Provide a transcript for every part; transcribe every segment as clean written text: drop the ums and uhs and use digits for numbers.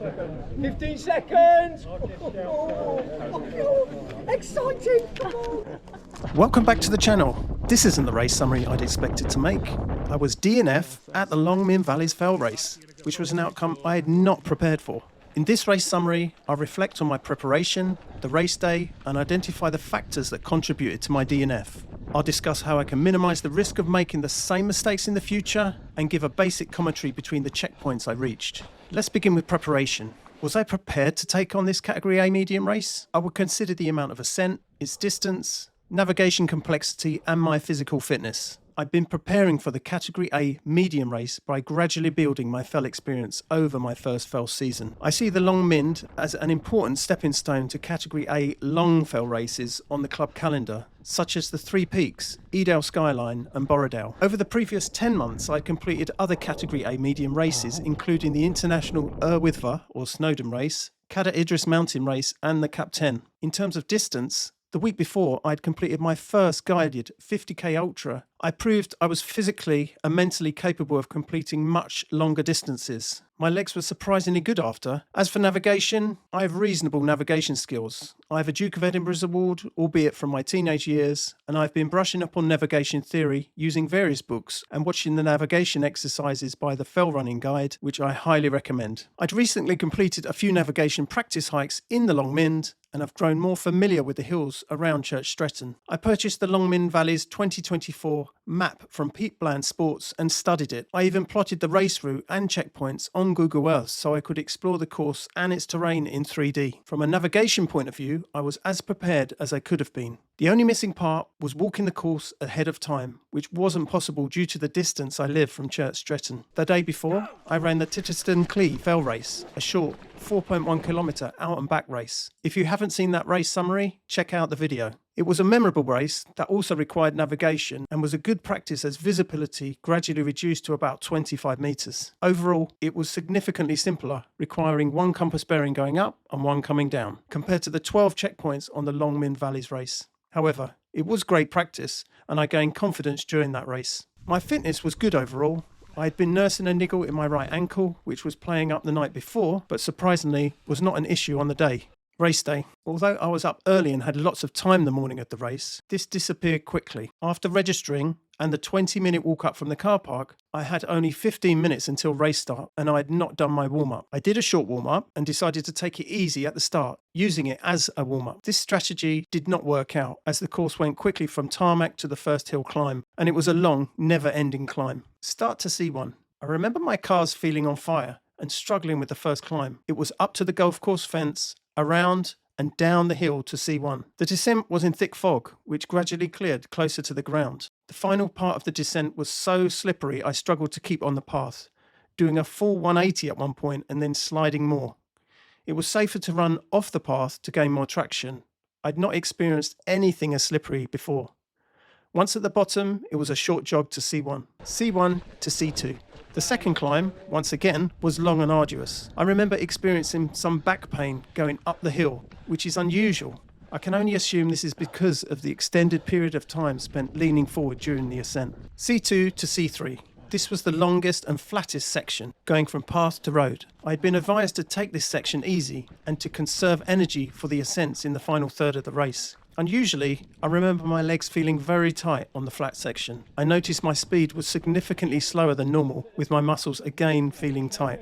15 seconds! Exciting! Come on! Welcome back to the channel. This isn't the race summary I'd expected to make. I was DNF at the Long Mynd Valleys Fell race, which was an outcome I had not prepared for. In this race summary, I'll reflect on my preparation, the race day, and identify the factors that contributed to my DNF. I'll discuss how I can minimise the risk of making the same mistakes in the future and give a basic commentary between the checkpoints I reached. Let's begin with preparation. Was I prepared to take on this Category A medium race? I would consider the amount of ascent, its distance, navigation complexity and my physical fitness. I've been preparing for the Category A medium race by gradually building my fell experience over my first fell season. I see the Long Mynd as an important stepping stone to Category A long fell races on the club calendar, such as the Three Peaks, Edale Skyline and Borrowdale. Over the previous 10 months, I completed other Category A medium races, including the International Wyddfa or Snowdon race, Cadair Idris Mountain race and the Cap 10. In terms of distance, the week before, I'd completed my first guided 50k ultra. I proved I was physically and mentally capable of completing much longer distances. My legs were surprisingly good after. As for navigation, I have reasonable navigation skills. I have a Duke of Edinburgh's award, albeit from my teenage years, and I've been brushing up on navigation theory using various books and watching the navigation exercises by the Fell Running Guide, which I highly recommend. I'd recently completed a few navigation practice hikes in the Long Mynd, and I've grown more familiar with the hills around Church Stretton. I purchased the Long Mynd Valleys 2024 map from Pete Bland Sports and studied it. I even plotted the race route and checkpoints on Google Earth so I could explore the course and its terrain in 3D. From a navigation point of view, I was as prepared as I could have been. The only missing part was walking the course ahead of time, which wasn't possible due to the distance I live from Church Stretton. The day before, I ran the Titterston Clee Fell race, a short 4.1 kilometre out and back race. If you haven't seen that race summary, check out the video. It was a memorable race that also required navigation and was a good practice as visibility gradually reduced to about 25 metres. Overall, it was significantly simpler, requiring one compass bearing going up and one coming down, compared to the 12 checkpoints on the Long Mynd Valleys race. However, it was great practice and I gained confidence during that race. My fitness was good overall. I had been nursing a niggle in my right ankle, which was playing up the night before, but surprisingly was not an issue on the day. Race day. Although I was up early and had lots of time the morning of the race, this disappeared quickly. After registering and the 20-minute walk up from the car park, I had only 15 minutes until race start and I had not done my warm-up. I did a short warm-up and decided to take it easy at the start, using it as a warm-up. This strategy did not work out as the course went quickly from tarmac to the first hill climb, and it was a long, never-ending climb. Start to C1. I remember my cars feeling on fire and struggling with the first climb. It was up to the golf course fence, around and down the hill to C1. The descent was in thick fog, which gradually cleared closer to the ground. The final part of the descent was so slippery I struggled to keep on the path, doing a full 180 at one point and then sliding more. It was safer to run off the path to gain more traction. I'd not experienced anything as slippery before. Once at the bottom, it was a short jog to C1. C1 to C2. The second climb, once again, was long and arduous. I remember experiencing some back pain going up the hill, which is unusual. I can only assume this is because of the extended period of time spent leaning forward during the ascent. C2 to C3. This was the longest and flattest section, going from path to road. I had been advised to take this section easy and to conserve energy for the ascents in the final third of the race. Unusually, I remember my legs feeling very tight on the flat section. I noticed my speed was significantly slower than normal, with my muscles again feeling tight.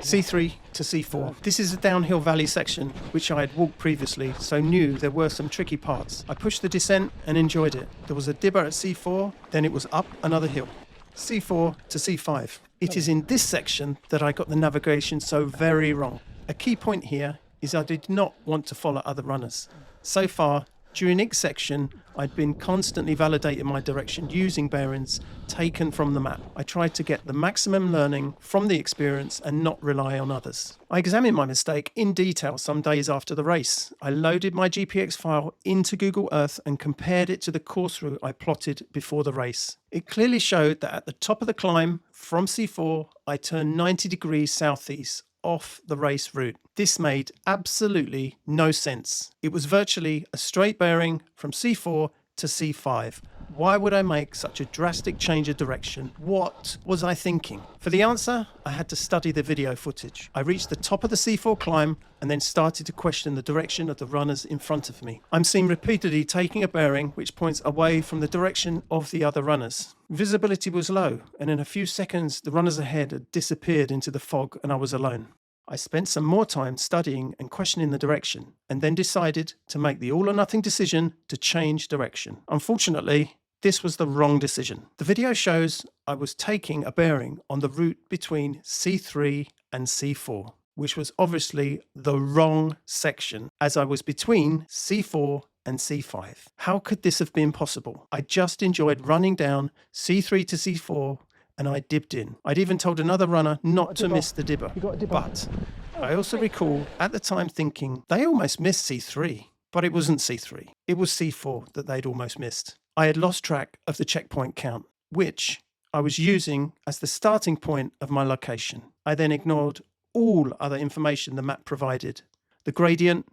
C3 to C4. This is a downhill valley section, which I had walked previously, so knew there were some tricky parts. I pushed the descent and enjoyed it. There was a dibber at C4, then it was up another hill. C4 to C5. It is in this section that I got the navigation so very wrong. A key point here is I did not want to follow other runners. So far, during each section, I'd been constantly validating my direction using bearings taken from the map. I tried to get the maximum learning from the experience and not rely on others. I examined my mistake in detail some days after the race. I loaded my GPX file into Google Earth and compared it to the course route I plotted before the race. It clearly showed that at the top of the climb from C4, I turned 90 degrees southeast off the race route. This made absolutely no sense. It was virtually a straight bearing from C4 to C5. Why would I make such a drastic change of direction? What was I thinking? For the answer, I had to study the video footage. I reached the top of the C4 climb and then started to question the direction of the runners in front of me. I'm seen repeatedly taking a bearing which points away from the direction of the other runners. Visibility was low, and in a few seconds the runners ahead had disappeared into the fog and I was alone. I spent some more time studying and questioning the direction, and then decided to make the all or nothing decision to change direction. Unfortunately, this was the wrong decision. The video shows I was taking a bearing on the route between C3 and C4, which was obviously the wrong section, as I was between C4 and C5. How could this have been possible? I just enjoyed running down C3 to C4 and I dibbed in. I'd even told another runner not to miss the dibber. But I also recall at the time thinking they almost missed C3, but it wasn't C3. It was C4 that they'd almost missed. I had lost track of the checkpoint count, which I was using as the starting point of my location. I then ignored all other information the map provided, the gradient,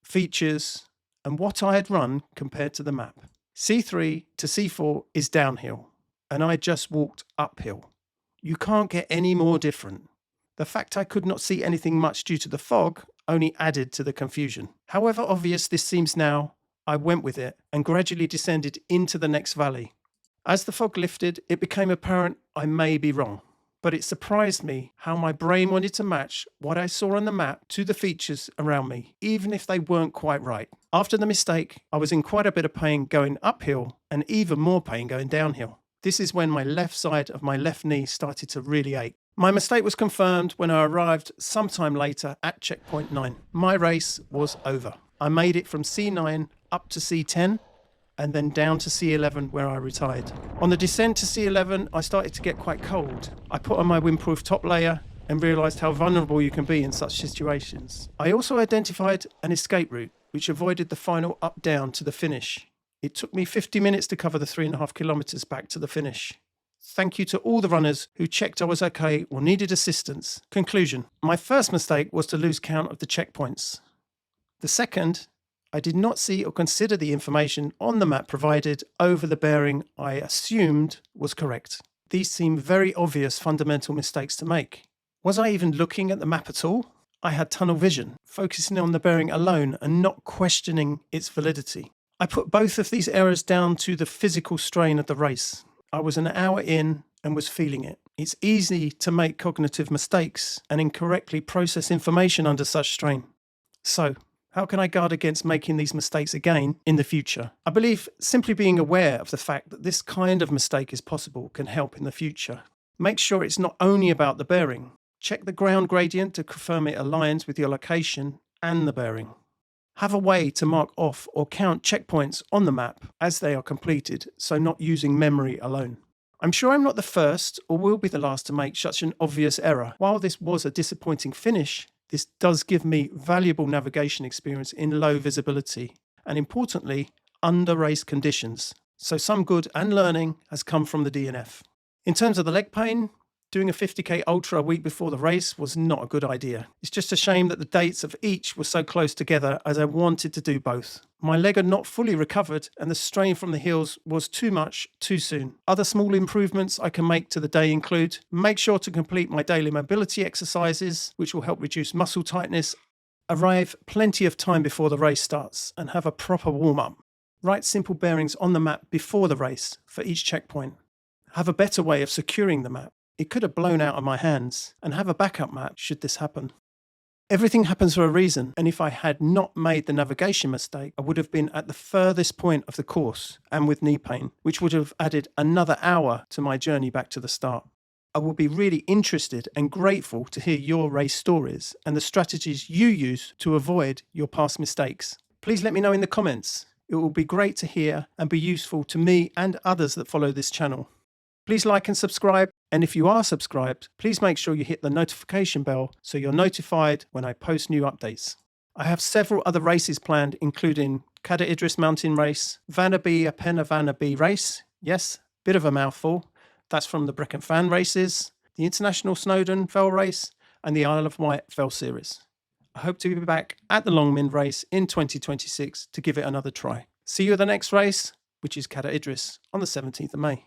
features, and what I had run compared to the map. C3 to C4 is downhill, and I just walked uphill. You can't get any more different. The fact I could not see anything much due to the fog only added to the confusion. However obvious this seems now, I went with it and gradually descended into the next valley. As the fog lifted, it became apparent I may be wrong, but it surprised me how my brain wanted to match what I saw on the map to the features around me, even if they weren't quite right. After the mistake, I was in quite a bit of pain going uphill and even more pain going downhill. This is when my left side of my left knee started to really ache. My mistake was confirmed when I arrived sometime later at checkpoint 9. My race was over. I made it from C9 up to C10 and then down to C11 where I retired. On the descent to C11, I started to get quite cold. I put on my windproof top layer and realised how vulnerable you can be in such situations. I also identified an escape route which avoided the final up-down to the finish. It took me 50 minutes to cover the 3.5 kilometres back to the finish. Thank you to all the runners who checked I was okay or needed assistance. Conclusion. My first mistake was to lose count of the checkpoints. The second, I did not see or consider the information on the map provided over the bearing I assumed was correct. These seem very obvious fundamental mistakes to make. Was I even looking at the map at all? I had tunnel vision, focusing on the bearing alone and not questioning its validity. I put both of these errors down to the physical strain of the race. I was an hour in and was feeling it. It's easy to make cognitive mistakes and incorrectly process information under such strain. So, how can I guard against making these mistakes again in the future? I believe simply being aware of the fact that this kind of mistake is possible can help in the future. Make sure it's not only about the bearing. Check the ground gradient to confirm it aligns with your location and the bearing. Have a way to mark off or count checkpoints on the map as they are completed, so not using memory alone. I'm sure I'm not the first or will be the last to make such an obvious error. While this was a disappointing finish, this does give me valuable navigation experience in low visibility and, importantly, under race conditions. So some good and learning has come from the DNF. In terms of the leg pain, doing a 50k ultra a week before the race was not a good idea. It's just a shame that the dates of each were so close together, as I wanted to do both. My leg had not fully recovered and the strain from the heels was too much too soon. Other small improvements I can make to the day include: make sure to complete my daily mobility exercises, which will help reduce muscle tightness, arrive plenty of time before the race starts and have a proper warm-up, write simple bearings on the map before the race for each checkpoint, have a better way of securing the map. It could have blown out of my hands, and have a backup map should this happen. Everything happens for a reason, and if I had not made the navigation mistake, I would have been at the furthest point of the course and with knee pain, which would have added another hour to my journey back to the start. I will be really interested and grateful to hear your race stories and the strategies you use to avoid your past mistakes. Please let me know in the comments. It will be great to hear and be useful to me and others that follow this channel. Please like and subscribe, and if you are subscribed, please make sure you hit the notification bell so you're notified when I post new updates. I have several other races planned, including Cadair Idris Mountain Race, Vannaby Apena Vannaby Race, yes, bit of a mouthful, that's from the Brecon Fan Races, the International Snowdon Fell Race, and the Isle of Wight Fell Series. I hope to be back at the Mynd Race in 2026 to give it another try. See you at the next race. which is Cada Idris, on the 17th of May.